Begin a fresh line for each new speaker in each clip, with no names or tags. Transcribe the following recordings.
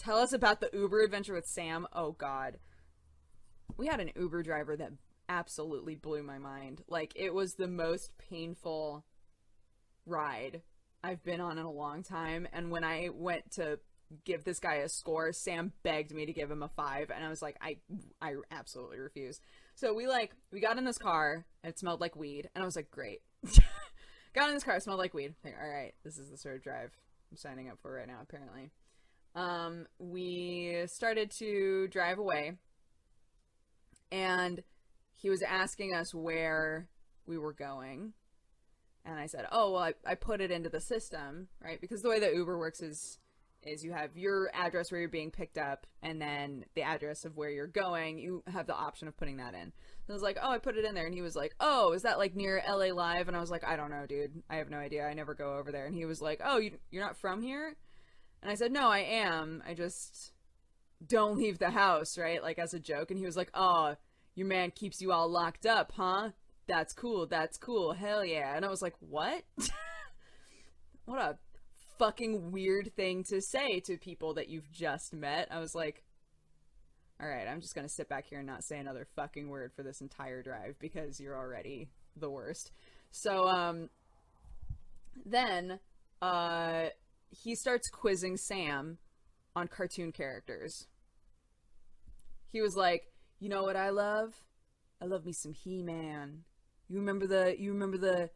Tell us about the Uber adventure with Sam. Oh, God. We had an Uber driver that absolutely blew my mind. Like, it was the most painful ride I've been on in a long time. And when I went to give this guy a score, Sam begged me to give him a 5. And I was like, I absolutely refuse. So we got in this car, and it smelled like weed. And I was like, great. Got in this car, it smelled like weed. Like, all right, this is the sort of drive I'm signing up for right now, apparently. We started to drive away, and he was asking us where we were going. And I said, oh, well, I put it into the system, right? Because the way that Uber works is you have your address where you're being picked up, and then the address of where you're going, you have the option of putting that in. And I was like, oh, I put it in there. And he was like, oh, is that like near LA Live? And I was like, I don't know, dude. I have no idea. I never go over there. And he was like, oh, you're not from here? And I said, no, I am. I just don't leave the house, right? Like, as a joke. And he was like, oh, your man keeps you all locked up, huh? That's cool. That's cool. Hell yeah. And I was like, what? What a fucking weird thing to say to people that you've just met. I was like, all right, I'm just going to sit back here and not say another fucking word for this entire drive because you're already the worst. So, then, he starts quizzing Sam on cartoon characters. He was like, you know what I love? I love me some He-Man. You remember the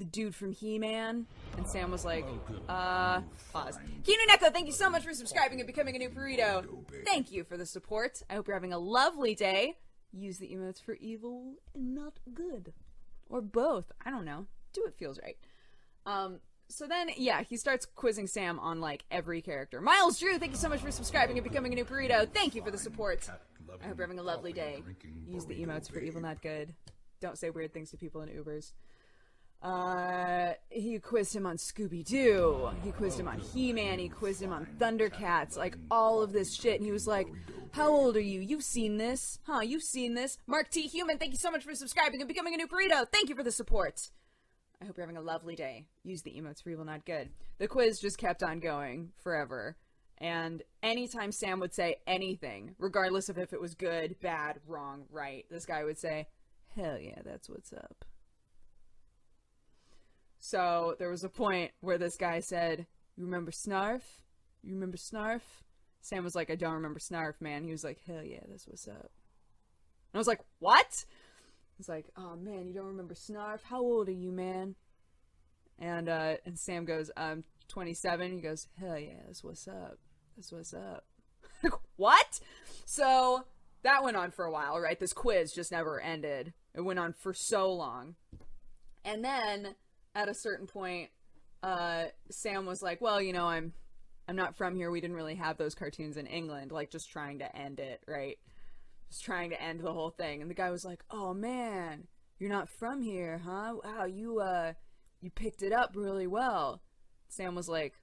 dude from He-Man? And Sam was like, pause. Kino Neko, thank you so much for subscribing and becoming a new burrito. Thank you for the support. I hope you're having a lovely day. Use the emotes for evil and not good. Or both. I don't know. Do what feels right. So then, yeah, he starts quizzing Sam on, like, every character. Miles Drew, thank you so much for subscribing and becoming a new burrito. Thank you for the support. I hope you're having a lovely day. Use the emotes for evil, not good. Don't say weird things to people in Ubers. He quizzed him on Scooby-Doo. He quizzed him on He-Man. He quizzed him on Thundercats. Like, all of this shit. And he was like, how old are you? You've seen this. Huh, you've seen this. Mark T. Human, thank you so much for subscribing and becoming a new burrito. Thank you for the support. I hope you're having a lovely day. Use the emotes for evil, not good. The quiz just kept on going forever. And anytime Sam would say anything, regardless of if it was good, bad, wrong, right, this guy would say, hell yeah, that's what's up. So there was a point where this guy said, you remember Snarf? You remember Snarf? Sam was like, I don't remember Snarf, man. He was like, hell yeah, that's what's up. And I was like, what? He's like, oh man, you don't remember Snarf? How old are you, man? And Sam goes, I'm 27. He goes, hell yeah, that's what's up. That's what's up. Like, what? So that went on for a while, right? This quiz just never ended. It went on for so long. And then at a certain point, Sam was like, well, you know, I'm not from here. We didn't really have those cartoons in England. Like, just trying to end it, right? Just trying to end the whole thing. And the guy was like, oh man, you're not from here, huh? Wow, you picked it up really well. Sam was like,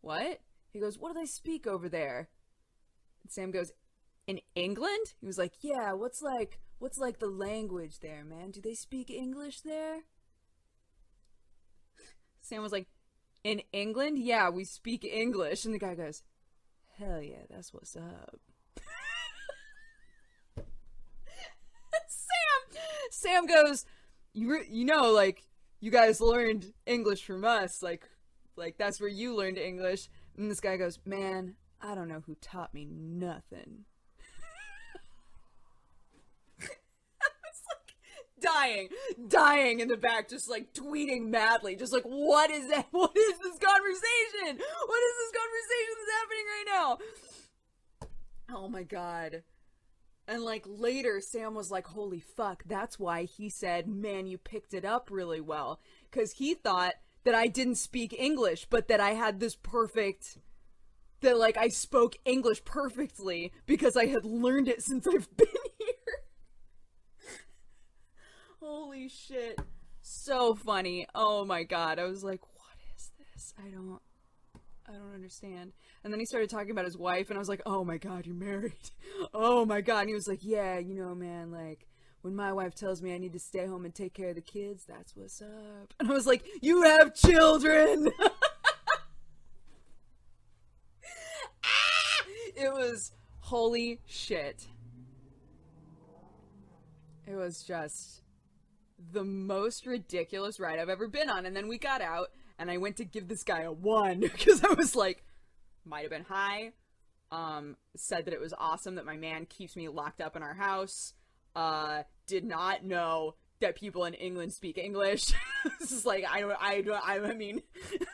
what? He goes, what do they speak over there? And Sam goes, in England? He was like, yeah, what's like the language there, man? Do they speak English there? Sam was like, in England? Yeah, we speak English. And the guy goes, hell yeah, that's what's up. Sam goes, you know, like, you guys learned English from us. Like that's where you learned English. And this guy goes, man, I don't know who taught me nothing. Dying in the back, just like tweeting madly, just like, what is that? What is this conversation? What is this conversation that's happening right now? Oh my god. And like later, Sam was like, holy fuck, that's why he said, man, you picked it up really well. Because he thought that I didn't speak English, but that I had this perfect, that like I spoke English perfectly because I had learned it since I've been here. Holy shit. So funny. Oh my god. I was like, what is this? I don't understand. And then he started talking about his wife, and I was like, oh my god, you're married. Oh my god. And he was like, yeah, you know, man, like, when my wife tells me I need to stay home and take care of the kids, that's what's up. And I was like, you have children! It was holy shit. It was just the most ridiculous ride I've ever been on. And then we got out, and I went to give this guy a 1 because I was like, might have been high. Said that it was awesome that my man keeps me locked up in our house. Did not know that people in England speak English. This is like, I mean,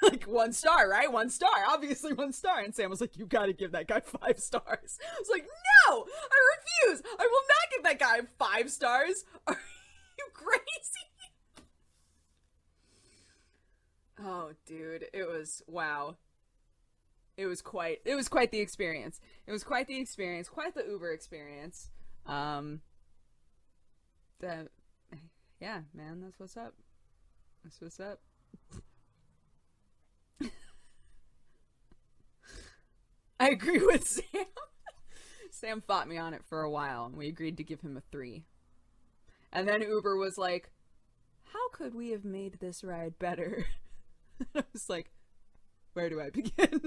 like 1 star, right? 1 star, obviously 1 star. And Sam was like, you gotta give that guy 5 stars. I was like, no, I refuse. I will not give that guy 5 stars. Are you crazy? Oh, dude, it was, wow. It was quite the experience. It was quite the experience, quite the Uber experience. That, yeah, man, that's what's up. That's what's up. I agree with Sam. Sam fought me on it for a while, and we agreed to give him a 3. And then Uber was like, how could we have made this ride better? I was like, where do I begin?